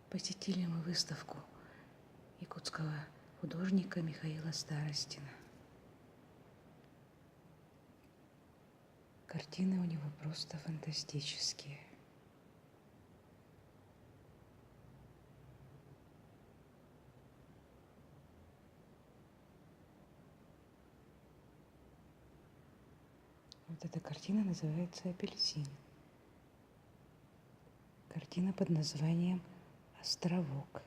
Посетили мы выставку якутского художника Михаила Старостина. Картины у него просто фантастические. Вот эта картина называется «Апельсин». Картина под названием «Островок».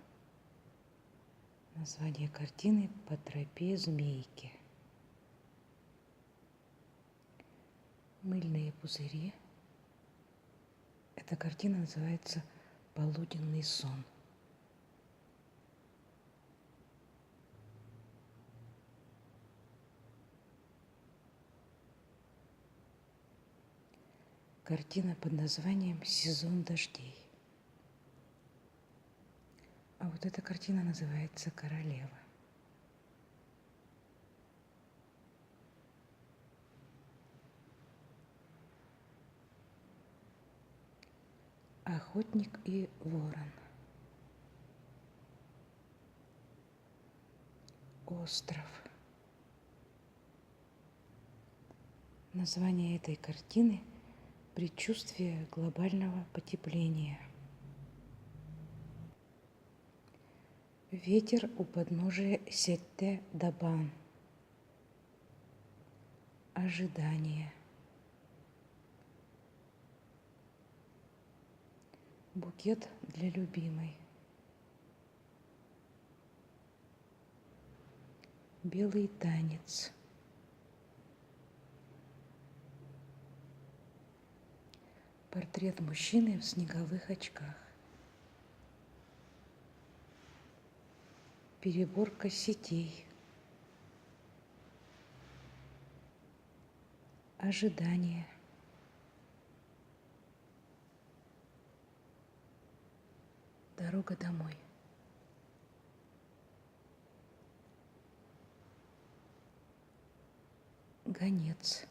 Название картины «По тропе змейки». Мыльные пузыри. Эта картина называется «Полуденный сон». Картина под названием «Сезон дождей». А вот эта картина называется «Королева». Охотник и ворон. Остров. Название этой картины «Предчувствие глобального потепления». Ветер у подножия Сетте-Дабан. Ожидание. Букет для любимой. Белый танец. Портрет мужчины в снеговых очках. Переборка сетей. Ожидание. Дорога домой. Гонец.